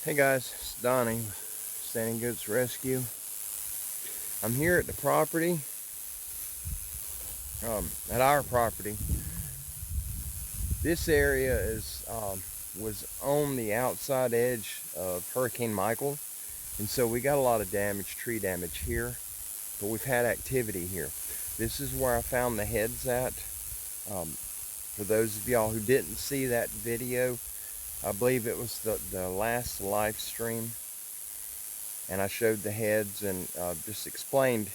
Hey guys, it's Donnie with Standing Goats Rescue. I'm here at the property, at our property. This area was on the outside edge of Hurricane Michael, and so we got a lot of tree damage here, but we've had activity here. This is where I found the heads at. For those of y'all who didn't see that video, I believe it was the last live stream, and I showed the heads and just explained,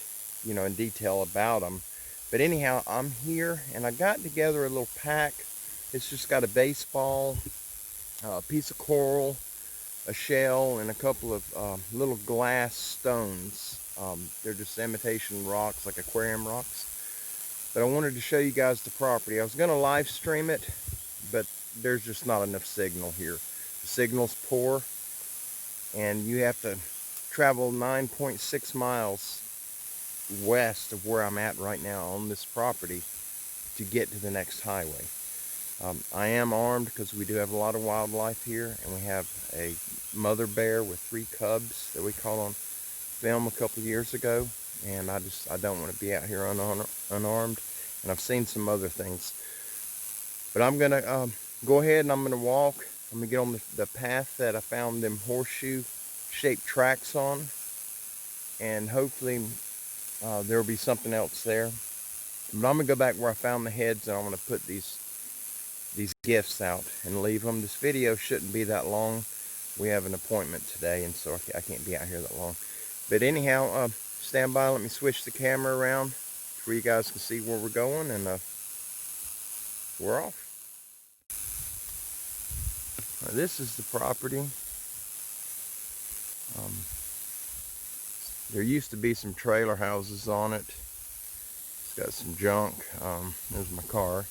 in detail about them. But anyhow, I'm here and I got together a little pack. It's just got a baseball, a piece of coral, a shell, and a couple of little glass stones. They're just imitation rocks, like aquarium rocks. But I wanted to show you guys the property. I was going to live stream it, but there's just not enough signal here. The signal's poor, and you have to travel 9.6 miles west of where I'm at right now on this property to get to the next highway. I am armed because we do have a lot of wildlife here, and we have a mother bear with 3 cubs that we caught on film a couple years ago, and I don't want to be out here unarmed, and I've seen some other things. But I'm gonna go ahead and I'm gonna walk. I'm gonna get on the path that I found them horseshoe shaped tracks on, and hopefully there'll be something else there. But I'm gonna go back where I found the heads, and I'm gonna put these gifts out and leave them. This video shouldn't be that long. We have an appointment today, and so I can't be out here that long. But anyhow, stand by. Let me switch the camera around where you guys can see where we're going, and we're off. This is the property. There used to be some trailer houses on it. It's got some junk. There's my car.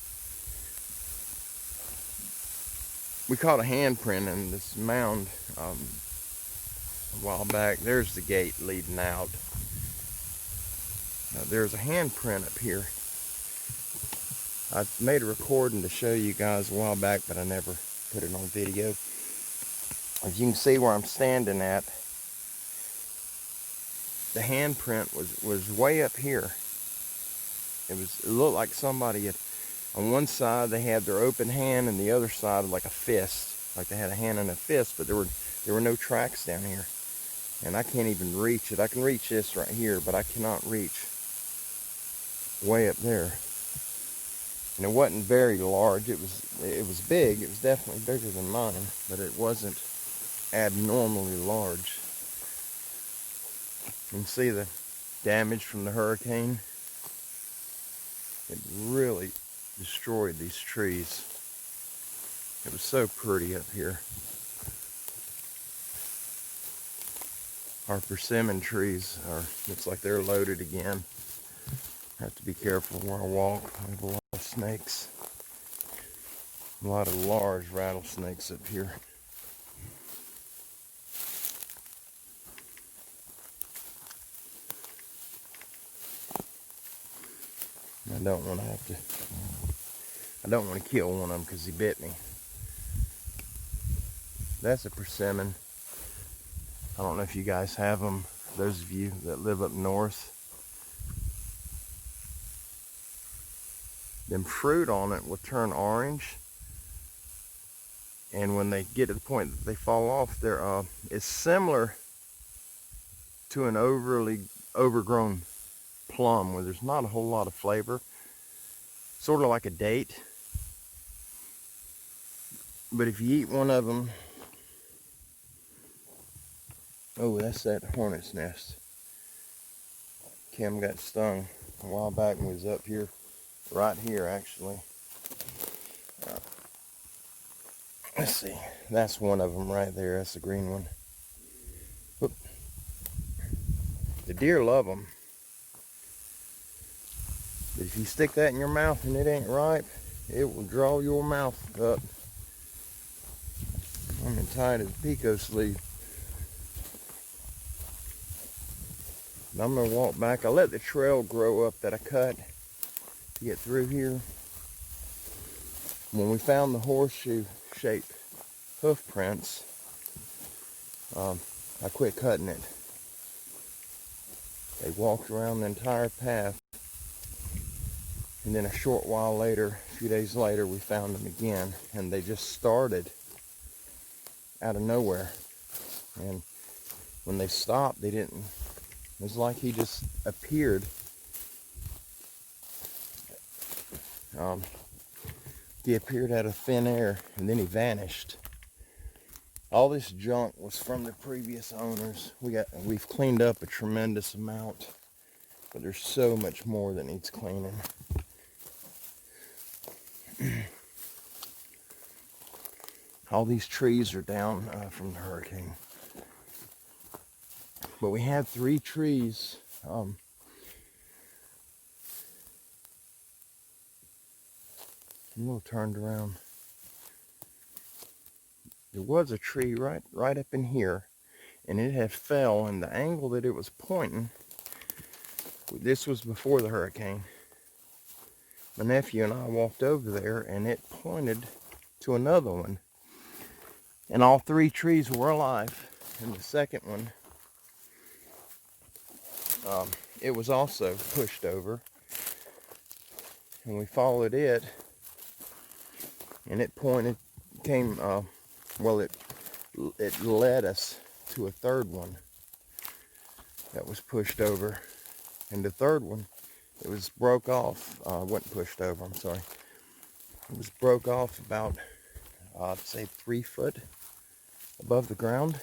We caught a handprint in this mound a while back. There's the gate leading out. Now, there's a handprint up here. I made a recording to show you guys a while back, but I never put it on video. As you can see where I'm standing at, the handprint was way up here. It looked like somebody had, on one side they had their open hand, and the other side like a fist, like they had a hand and a fist, but there were no tracks down here, and I can't even reach it. I can reach this right here, but I cannot reach way up there. And it wasn't very large. It was big. It was definitely bigger than mine, but it wasn't abnormally large. You can see the damage from the hurricane. It really destroyed these trees. It was so pretty up here. Our persimmon trees looks like they're loaded again. I have to be careful where I walk. I have a lot of snakes. A lot of large rattlesnakes up here. I don't want to kill one of them because he bit me. That's a persimmon. I don't know if you guys have them, those of you that live up north. Them fruit on it will turn orange, and when they get to the point that they fall off, it's similar to an overgrown plum, where there's not a whole lot of flavor, sort of like a date. But if you eat one of them, oh, that's that hornet's nest. Kim got stung a while back and was up here, right here actually. Let's see, that's one of them right there. That's the green one. Whoop. The deer love them. But if you stick that in your mouth and it ain't ripe, it will draw your mouth up. I'm as tight as a Pico sleeve. I'm gonna walk back. I let the trail grow up that I cut to get through here. When we found the horseshoe shaped hoof prints, I quit cutting it. They walked around the entire path, and then a short while later, a few days later, we found them again, and they just started out of nowhere. And when they stopped, they didn't, it was like he just appeared. He appeared out of thin air, and then he vanished. All this junk was from the previous owners. We've cleaned up a tremendous amount, but there's so much more that needs cleaning. All these trees are down from the hurricane. But we had 3 trees. I'm a little turned around. There was a tree right up in here, and it had fell, and the angle that it was pointing, this was before the hurricane. My nephew and I walked over there, and it pointed to another one. And all 3 trees were alive. And the second one, it was also pushed over. And we followed it, and it pointed, it led us to a third one that was pushed over. And the third one, it was broke off, wasn't pushed over, I'm sorry. It was broke off about, I'd say 3 foot above the ground.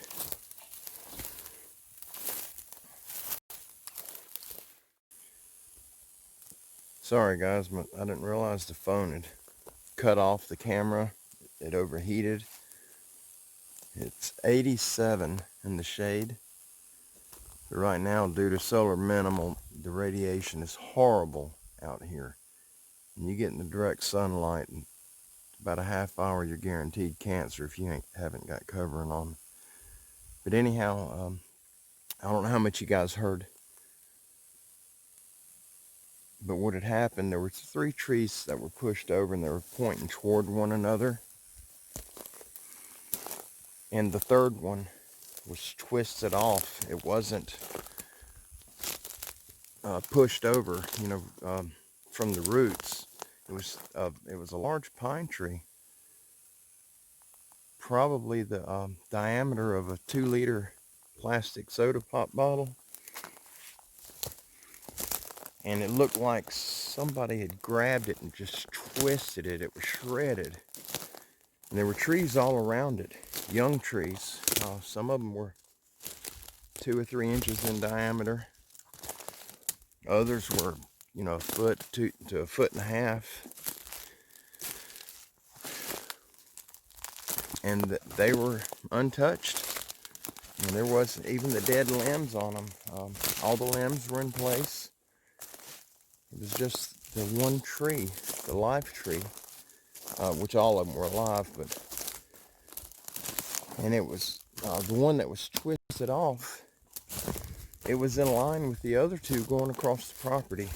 Sorry guys, but I didn't realize the phone had cut off the camera. It overheated. It's 87 in the shade. But right now, due to solar minimal, the radiation is horrible out here. And you get in the direct sunlight, in about a half hour, you're guaranteed cancer if you haven't got covering on. But anyhow, I don't know how much you guys heard. But what had happened, there were 3 trees that were pushed over, and they were pointing toward one another. And the third one was twisted off. It wasn't pushed over, from the roots. It was a large pine tree, probably the diameter of a 2-liter plastic soda pop bottle. And it looked like somebody had grabbed it and just twisted it. It was shredded. And there were trees all around it, young trees. Some of them were 2 or 3 inches in diameter. Others were, a foot to a foot and a half. And they were untouched. And there wasn't even the dead limbs on them. All the limbs were in place. It was just the one tree, the live tree, which all of them were alive, and it was the one that was twisted off. It was in line with the other 2 going across the property.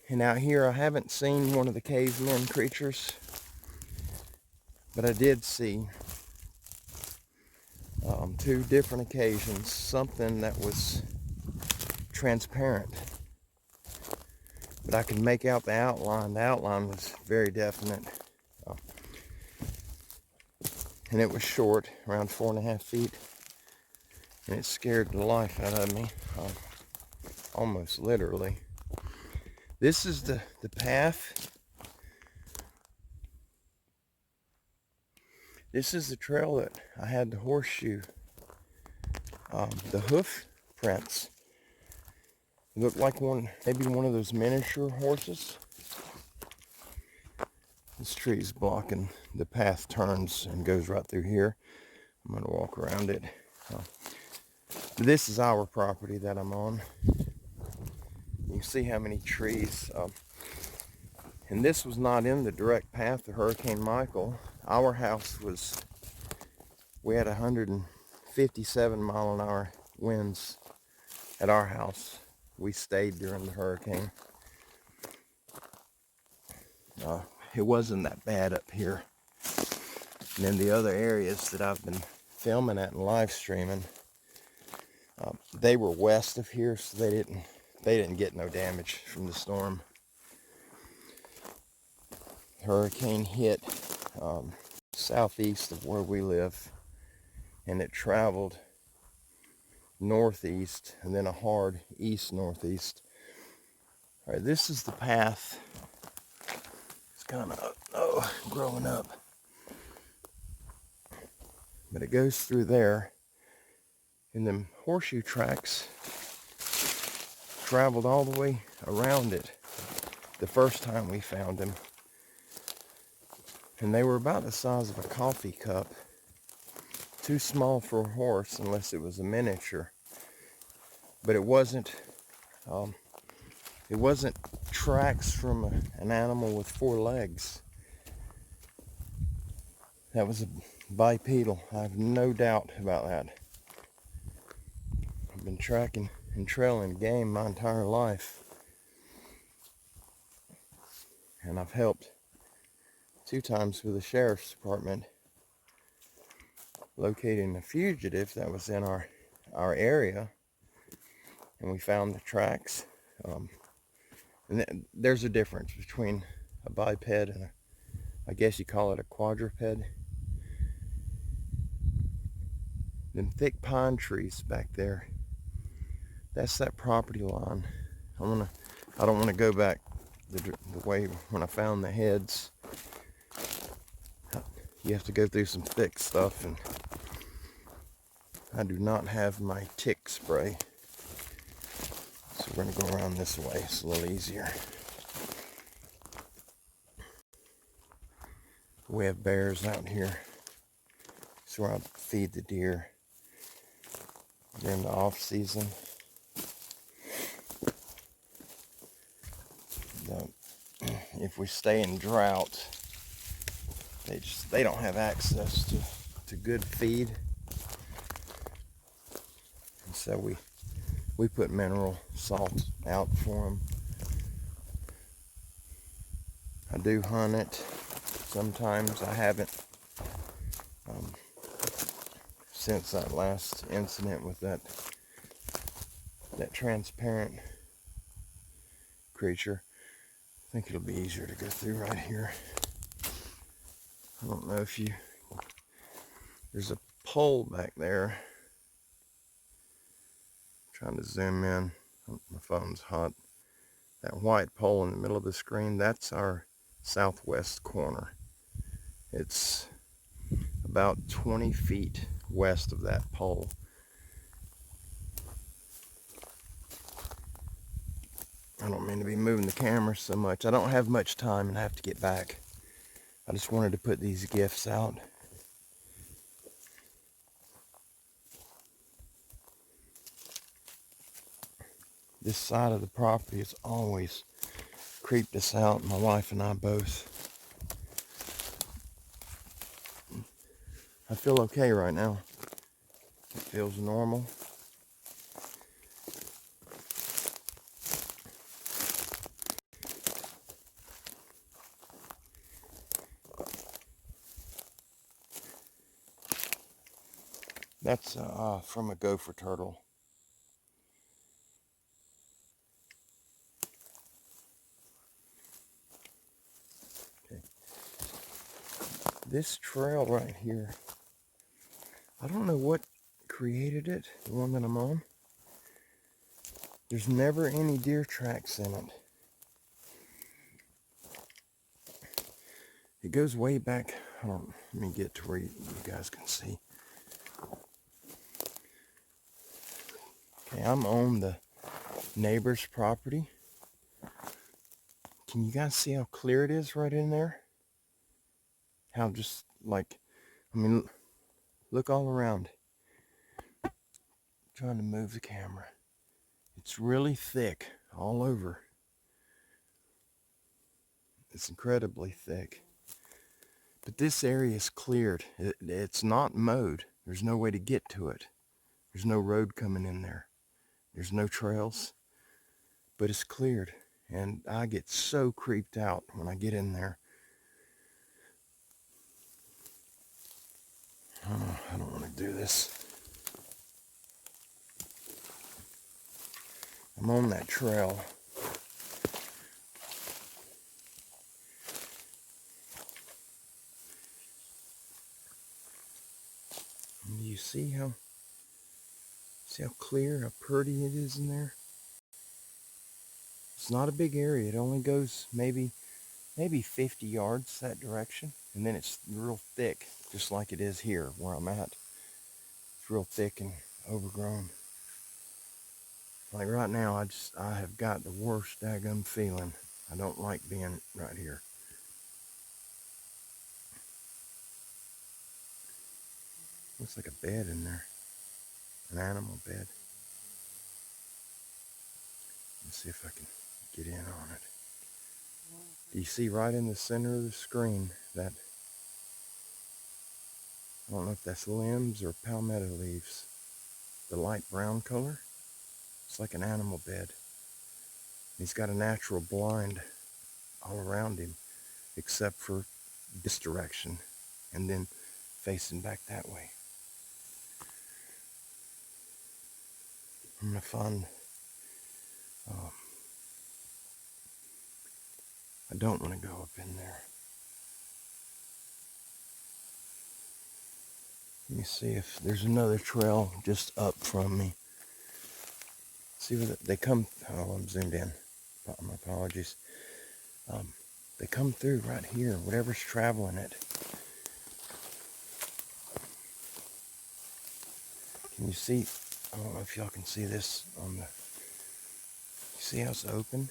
And out here, I haven't seen one of the caveman creatures, but I did see 2 different occasions something that was transparent, but I could make out the outline. The outline was very definite, and it was short, around 4.5 feet, and it scared the life out of me, almost literally. This is the path. This is the trail that I had the horseshoe, the hoof prints. It looked like maybe one of those miniature horses. This tree is blocking the path, turns and goes right through here. I'm going to walk around it. This is our property that I'm on. You can see how many trees. And this was not in the direct path of Hurricane Michael. Our house we had 157 mile an hour winds at our house. We stayed during the hurricane. It wasn't that bad up here. And then the other areas that I've been filming at and live streaming, they were west of here, so they didn't get no damage from the storm. Hurricane hit southeast of where we live, and it traveled northeast and then a hard east-northeast. All right, this is the path. It's kind of growing up, but it goes through there, and them horseshoe tracks traveled all the way around it the first time we found them, and they were about the size of a coffee cup. Too small for a horse unless it was a miniature, but it wasn't tracks from an animal with 4 legs. That was a bipedal. I have no doubt about that. I've been tracking and trailing game my entire life, and I've helped 2 times with the sheriff's department locating a fugitive that was in our area, and we found the tracks. And there's a difference between a biped and I guess you call it a quadruped. Them thick pine trees back there, that's that property line. I don't want to go back the way when I found the heads. You have to go through some thick stuff, and I do not have my tick spray. So we're going to go around this way. It's a little easier. We have bears out here. It's where I feed the deer during the off season. If we stay in drought, they don't have access to good feed, and so we put mineral salt out for them. I do hunt it sometimes. I haven't since that last incident with that transparent creature. I think it'll be easier to go through right here. I don't know if there's a pole back there. I'm trying to zoom in. My phone's hot. That white pole in the middle of the screen, that's our southwest corner. It's about 20 feet west of that pole. I don't mean to be moving the camera so much. I don't have much time and I have to get back. I just wanted to put these gifts out. This side of the property has always creeped us out, my wife and I both. I feel okay right now. It feels normal. That's from a gopher turtle. Okay. This trail right here, I don't know what created it, the one that I'm on. There's never any deer tracks in it. It goes way back. Let me get to where you guys can see. Okay, I'm on the neighbor's property. Can you guys see how clear it is right in there? How just like, I mean, look all around. I'm trying to move the camera. It's really thick all over. It's incredibly thick. But this area is cleared. It's not mowed. There's no way to get to it. There's no road coming in there. There's no trails. But it's cleared. And I get so creeped out when I get in there. do this. I'm on that trail. And do you see how clear, how pretty it is in there? It's not a big area. It only goes maybe 50 yards that direction, and then it's real thick, just like it is here where I'm at. It's real thick and overgrown. Like right now, I have got the worst daggum feeling. I don't like being right here. Looks like a bed in there, an animal bed. Let's see if I can get in on it. Do you see right in the center of the screen that, I don't know if that's limbs or palmetto leaves, the light brown color? It's like an animal bed. He's got a natural blind all around him, except for this direction, and then facing back that way. I'm gonna find, I don't want to go up in there. Let me see if there's another trail just up from me. See where they come, oh, I'm zoomed in, my apologies. They come through right here, whatever's traveling it. Can you see, I don't know if y'all can see this on the, you see how it's open?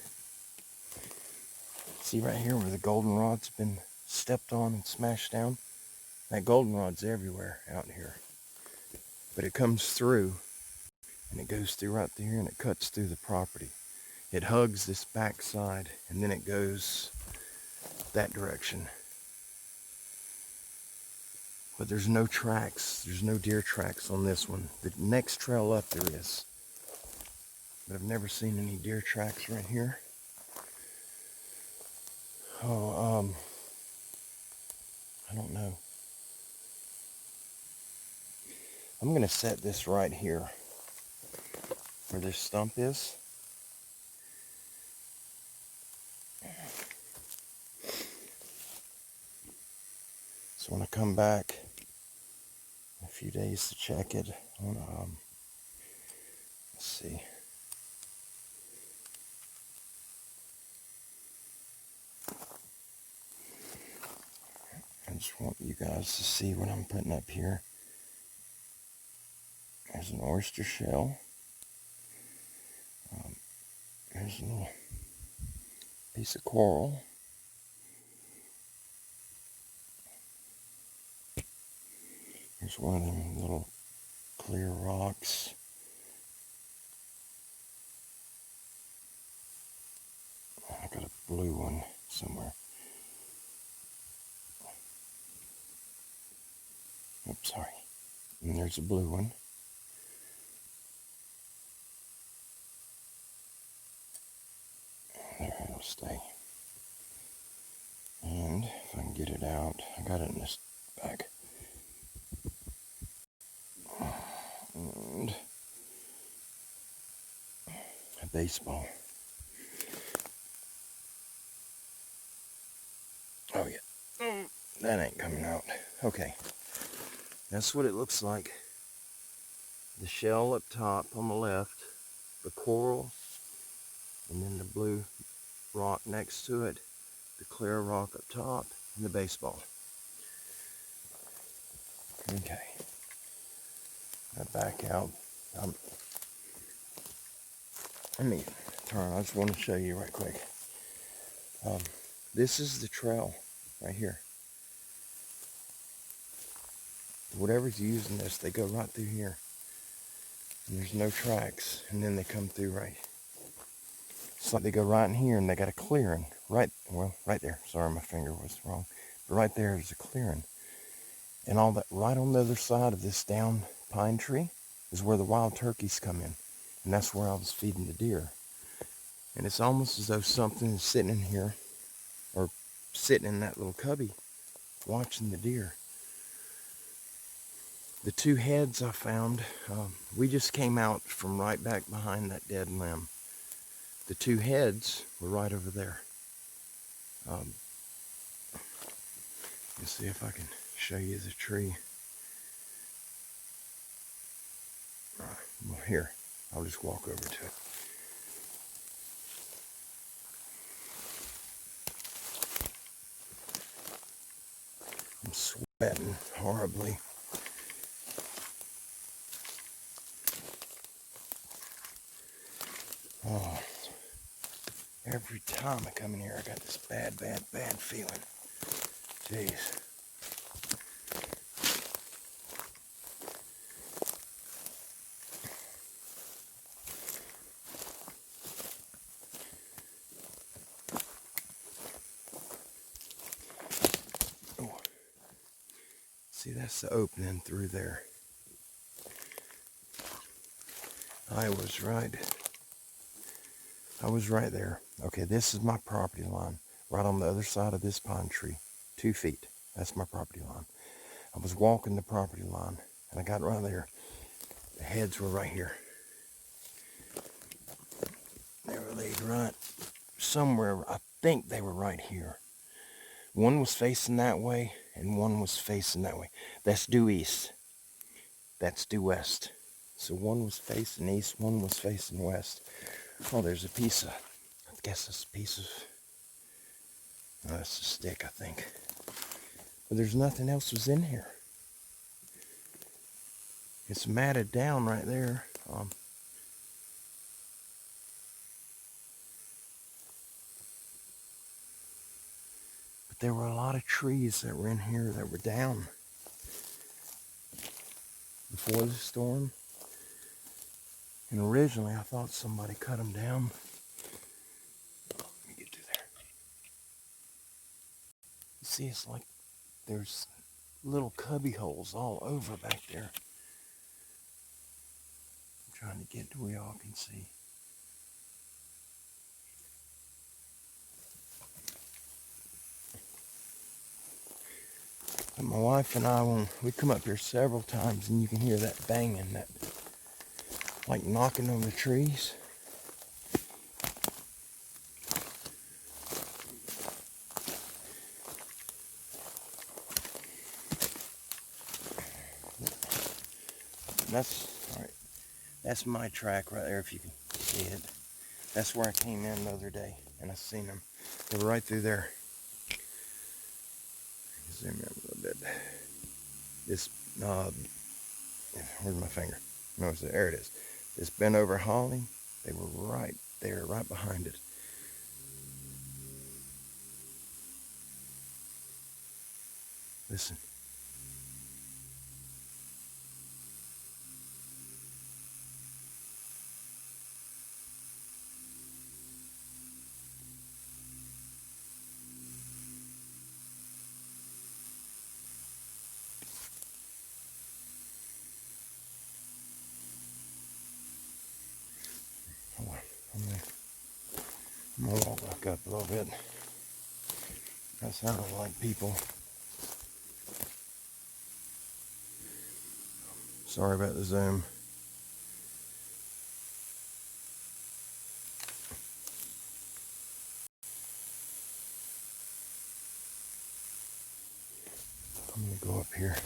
See right here where the goldenrod's been stepped on and smashed down? That goldenrod's everywhere out here. But it comes through, and it goes through right there, and it cuts through the property. It hugs this back side, and then it goes that direction. But there's no tracks, there's no deer tracks on this one. The next trail up there is. But I've never seen any deer tracks right here. Oh, I don't know. I'm gonna set this right here where this stump is. So when I come back in a few days to check it, I wanna, let's see. I just want you guys to see what I'm putting up here. There's an oyster shell. There's a little piece of coral. Here's one of them little clear rocks. I got a blue one somewhere. Oops, sorry. And there's a blue one. There, it'll stay. And if I can get it out, I got it in this bag. And a baseball. Oh yeah, that ain't coming out. Okay, that's what it looks like. The shell up top on the left, the coral, and then the blue rock next to it, the clear rock up top, and the baseball. Okay, I back out. Let me turn. I just want to show you right quick. This is the trail right here. Whatever's using this, they go right through here. And there's no tracks, and then they come through right. It's like they go right in here, and they got a clearing right there. Sorry, my finger was wrong. But right there is a clearing. And all that right on the other side of this down pine tree is where the wild turkeys come in. And that's where I was feeding the deer. And it's almost as though something is sitting in here, or sitting in that little cubby, watching the deer. The two heads I found, we just came out from right back behind that dead limb. The two heads were right over there. Let's see if I can show you the tree. Well, here, I'll just walk over to it. I'm sweating horribly. Oh, every time I come in here, I got this bad feeling. Jeez. Oh. See, that's the opening through there. I was right there. Okay, this is my property line, right on the other side of this pine tree. 2 feet. That's my property line. I was walking the property line, and I got right there. The heads were right here. They were laid right somewhere. I think they were right here. One was facing that way, and one was facing that way. That's due east. That's due west. So one was facing east, one was facing west. Oh, there's a piece of, I guess it's a piece of, oh, that's a stick, I think. But there's nothing else was in here. It's matted down right there. But there were a lot of trees that were in here that were down before the storm. And originally I thought somebody cut them down. Let me get through there. You see, it's like there's little cubby holes all over back there. I'm trying to get to where y'all can see. And my wife and I, we come up here several times, and you can hear that banging, that like knocking on the trees. That's all right. That's my track right there, if you can see it. That's where I came in the other day, and I seen them. They were right through there. Zoom in a little bit. This where's my finger? No, there it is. This bent over holly. They were right there, right behind it. Listen. Hold on. I'm gonna walk back up a little bit. That sounded like people. Sorry about the zoom. I'm gonna go up here.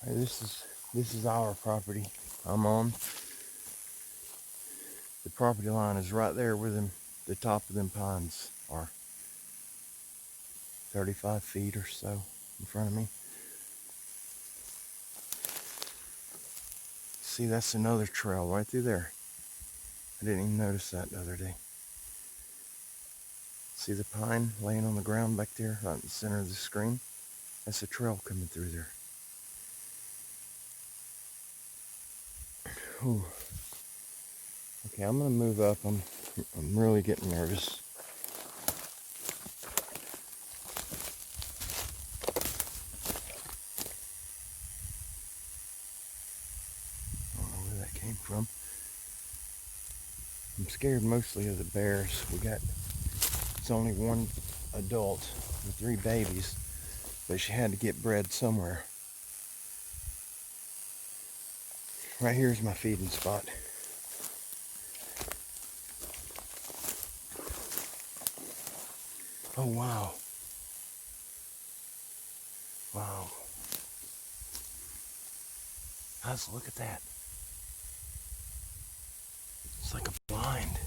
Hey, this is our property I'm on. The property line is right there where the top of them pines are. 35 feet or so in front of me. See, that's another trail right through there. I didn't even notice that the other day. See the pine laying on the ground back there, right in the center of the screen? That's a trail coming through there. Whew. Okay, I'm gonna move up. I'm really getting nervous. from. I'm scared mostly of the bears. It's only one adult and 3 babies, but she had to get bred somewhere. Right here's my feeding spot. Oh wow. Wow. Guys, look at that. It's like a blind.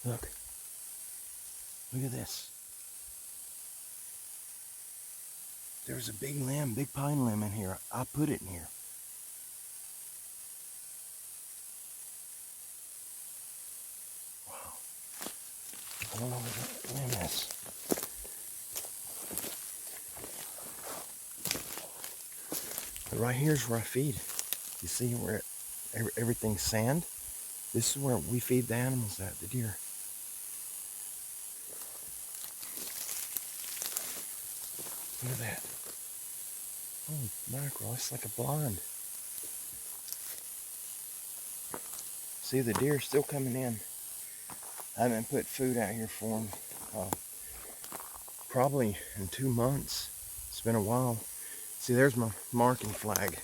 Look. Look at this. There's a big pine limb in here. I put it in here. Wow. I don't know where that limb is. But right here's where I feed. You see where everything's sand? This is where we feed the animals at, the deer. Look at that. Holy mackerel, it's like a blind. See, the deer still coming in. I haven't put food out here for them. Probably in 2 months. It's been a while. See, there's my marking flag.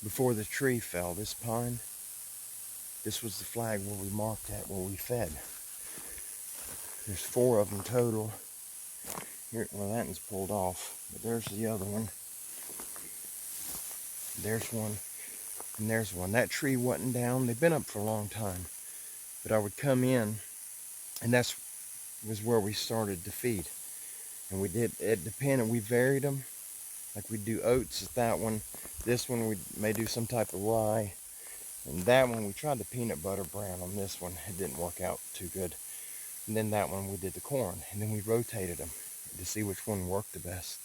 Before the tree fell, this pine, this was the flag where we marked at, where we fed. There's 4 of them total. Here, well, that one's pulled off, but there's the other one. There's one, and there's one. That tree wasn't down. They've been up for a long time, but I would come in, and that was where we started to feed. And we did, it depended, we varied them. Like we'd do oats at that one. This one we may do some type of rye. And that one we tried the peanut butter brand on this one. It didn't work out too good. And then that one we did the corn. And then we rotated them to see which one worked the best.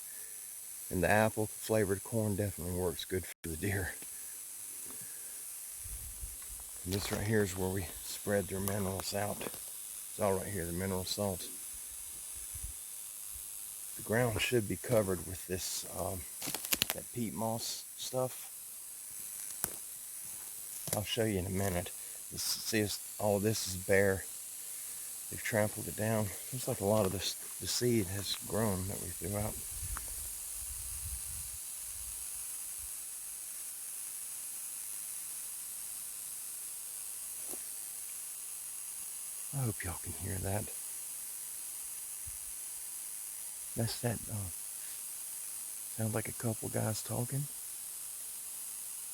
And the apple flavored corn definitely works good for the deer. And this right here is where we spread their minerals out. It's all right here, the mineral salts. The ground should be covered with this, that peat moss stuff. I'll show you in a minute. See, all of this is bare. They've trampled it down. Looks like a lot of the seed has grown that we threw out. I hope y'all can hear that. That's that, sounds like a couple guys talking.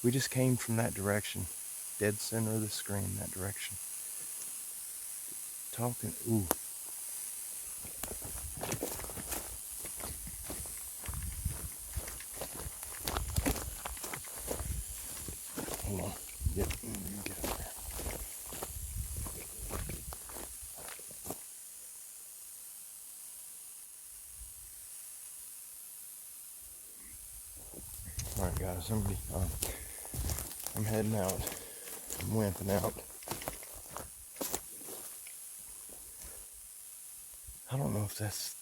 We just came from that direction. Dead center of the screen, that direction. Talking, ooh. Hold on, get up there. Alright guys, I'm heading out. I'm wimping out. I don't know if that's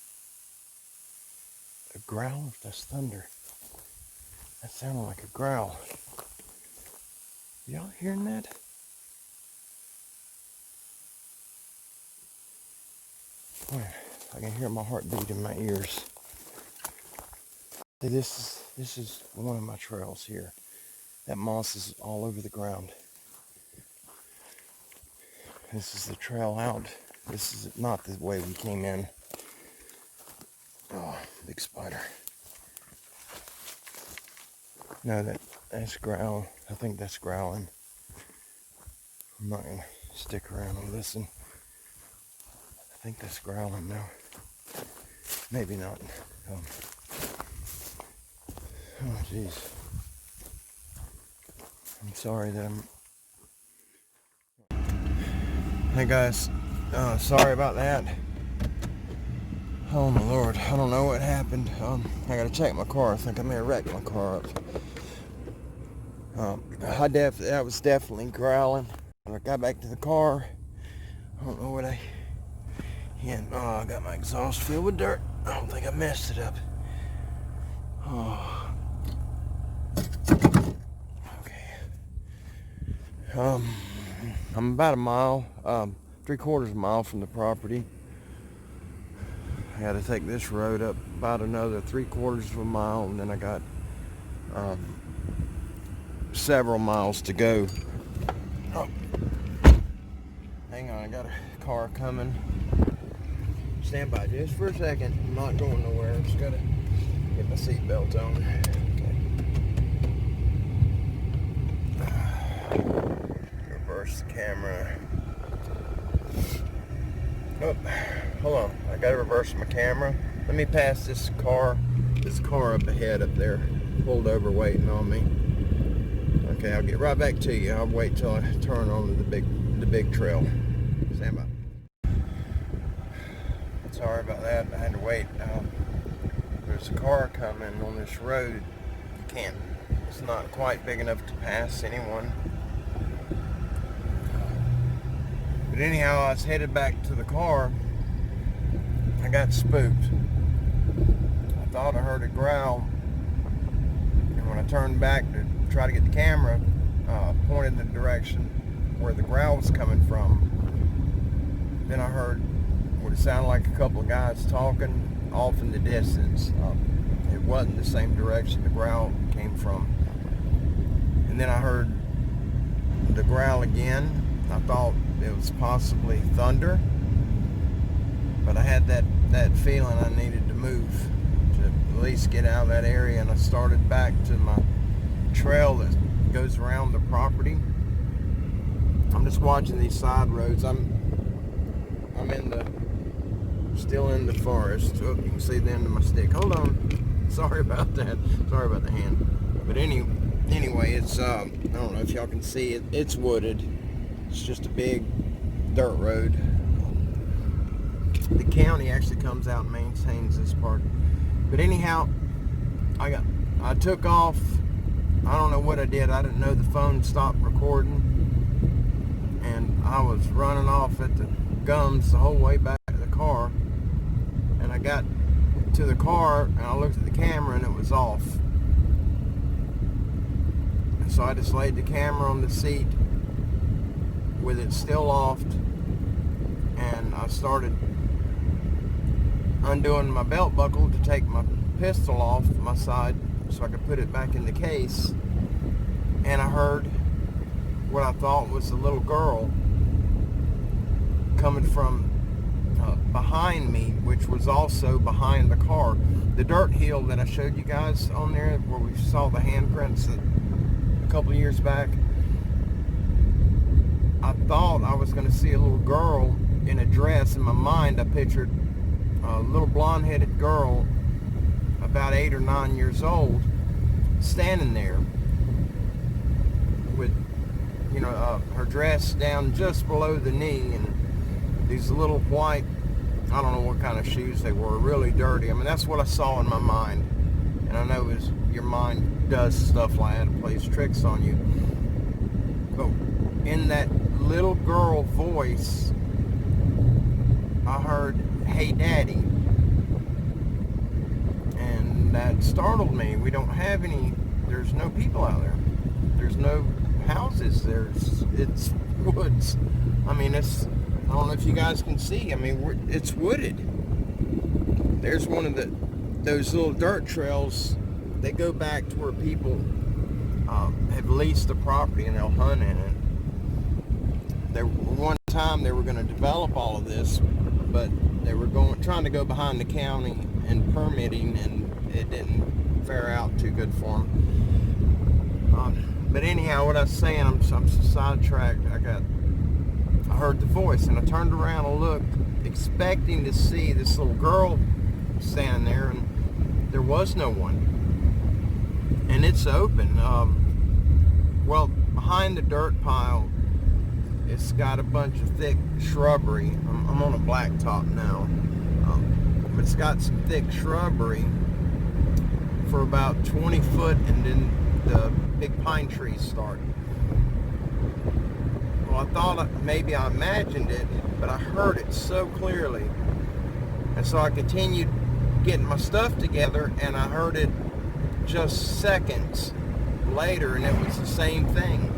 a growl or if that's thunder. That sounded like a growl. Y'all hearing that? Oh, I can hear my heartbeat in my ears. This is one of my trails here. That moss is all over the ground. This is the trail out. This is not the way we came in. Oh, big spider. No, that's growl. I think that's growling. I'm not gonna stick around and listen. I think that's growling now. Maybe not. Oh, jeez. I'm sorry that Hey guys, sorry about that. Oh my lord, I don't know what happened. I gotta check my car. I think I may have wrecked my car up. That was definitely growling. When I got back to the car, I don't know what I got my exhaust filled with dirt. I don't think I messed it up. Oh. I'm about a mile, 3/4 mile from the property. I got to take this road up about another 3/4 mile, and then I got several miles to go. Oh, hang on, I got a car coming. Stand by just for a second. I'm not going nowhere. I'm just gotta get my seatbelt on. Okay. Reverse the camera. Oh, hold on. I gotta reverse my camera. Let me pass this car up ahead up there, pulled over waiting on me. Okay, I'll get right back to you. I'll wait till I turn onto the big trail. Stand by. Sorry about that. I had to wait. There's a car coming on this road. It's not quite big enough to pass anyone. But anyhow, I was headed back to the car. I got spooked. I thought I heard a growl. And when I turned back to try to get the camera pointed in the direction where the growl was coming from, then I heard what it sounded like a couple of guys talking off in the distance. It wasn't the same direction the growl came from. And then I heard the growl again. I thought it was possibly thunder, but I had that feeling I needed to move to at least get out of that area, and I started back to my trail that goes around the property. I'm just watching these side roads. I'm still in the forest. Oh, you can see the end of my stick. Hold on. Sorry about that. Sorry about the hand. But anyway, it's I don't know if y'all can see it. It's wooded. It's just a big dirt road. The county actually comes out and maintains this part. But anyhow, I took off. I don't know what I did. I didn't know the phone stopped recording, and I was running off at the gums the whole way back to the car. And I got to the car and I looked at the camera and it was off. And so I just laid the camera on the seat with it still off, and I started undoing my belt buckle to take my pistol off my side so I could put it back in the case. And I heard what I thought was a little girl coming from behind me, which was also behind the car. The dirt hill that I showed you guys on there where we saw the handprints a couple of years back, I thought I was going to see a little girl in a dress. In my mind, I pictured a little blonde-headed girl about 8 or 9 years old standing there with, her dress down just below the knee, and these little white, I don't know what kind of shoes they were, really dirty. I mean, that's what I saw in my mind. And I know your mind does stuff like that, it plays tricks on you. But in that little girl voice, I heard, "Hey, Daddy." And that startled me. We don't have there's no people out there. There's no houses. It's woods. I mean, I don't know if you guys can see. I mean, it's wooded. There's one of those little dirt trails. They go back to where people have leased the property and they'll hunt in it. One time they were going to develop all of this, but they were trying to go behind the county and permitting, and it didn't fare out too good for them. But anyhow, what I was saying, I'm sidetracked. I heard the voice, and I turned around and looked, expecting to see this little girl standing there, and there was no one. And it's open. Well, behind the dirt pile, it's got a bunch of thick shrubbery. I'm on a blacktop now, but it's got some thick shrubbery for about 20 foot, and then the big pine trees start. Well, I thought maybe I imagined it, but I heard it so clearly. And so I continued getting my stuff together, and I heard it just seconds later, and it was the same thing.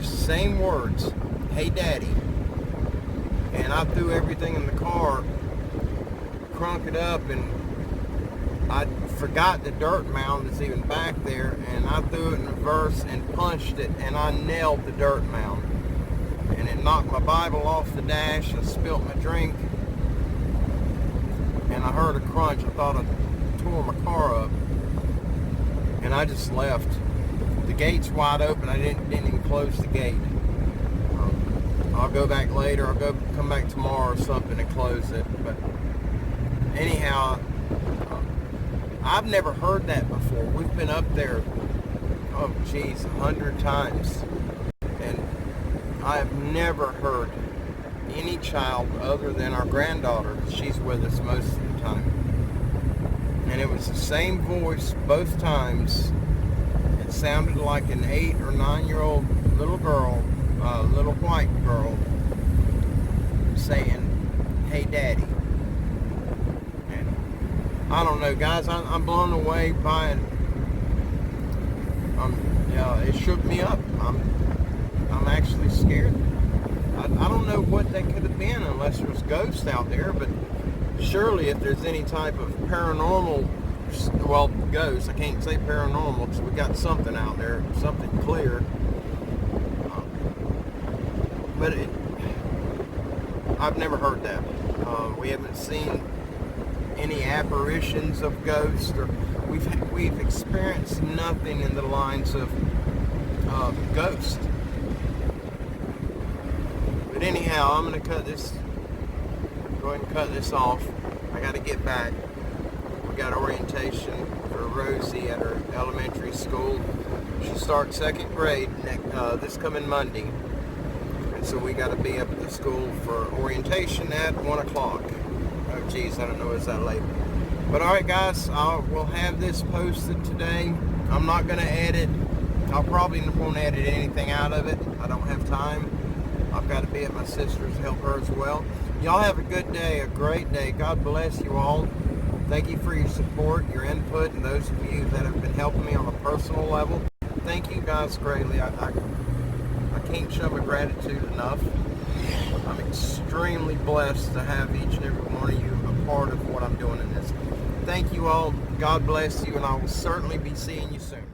same words, "Hey Daddy." And I threw everything in the car, crunk it up, and I forgot the dirt mound is even back there, and I threw it in reverse and punched it, and I nailed the dirt mound. And it knocked my Bible off the dash. I spilt my drink, and I heard a crunch. I thought I tore my car up, and I just left. The gate's wide open. I didn't even close the gate. I'll go back later. I'll come back tomorrow or something and close it. But anyhow, I've never heard that before. We've been up there, oh geez, 100 times. And I have never heard any child other than our granddaughter. She's with us most of the time. And it was the same voice both times. It sounded like an 8 or 9-year-old little girl, little white girl, saying, "Hey Daddy." And I don't know, guys, I'm blown away by it. It shook me up. I'm actually scared. I don't know what that could have been unless there's ghosts out there, but surely if there's any type of paranormal, well, ghosts, I can't say paranormal because we got something out there, something clear. But I've never heard that. We haven't seen any apparitions of ghosts, or we've experienced nothing in the lines of ghosts. But anyhow, I'm going to go ahead and cut this off. I got to get back. We got orientation for Rosie at her elementary school. She starts 2nd grade this coming Monday. And so we got to be up at the school for orientation at 1 o'clock. Oh geez, I don't know it's that late. But alright guys, we'll have this posted today. I'm not going to edit. I probably won't edit anything out of it. I don't have time. I've got to be at my sister's to help her as well. Y'all have a good day, a great day. God bless you all. Thank you for your support, your input, and those of you that have been helping me on a personal level. Thank you guys greatly. I can't show my gratitude enough. I'm extremely blessed to have each and every one of you a part of what I'm doing in this. Thank you all. God bless you, and I will certainly be seeing you soon.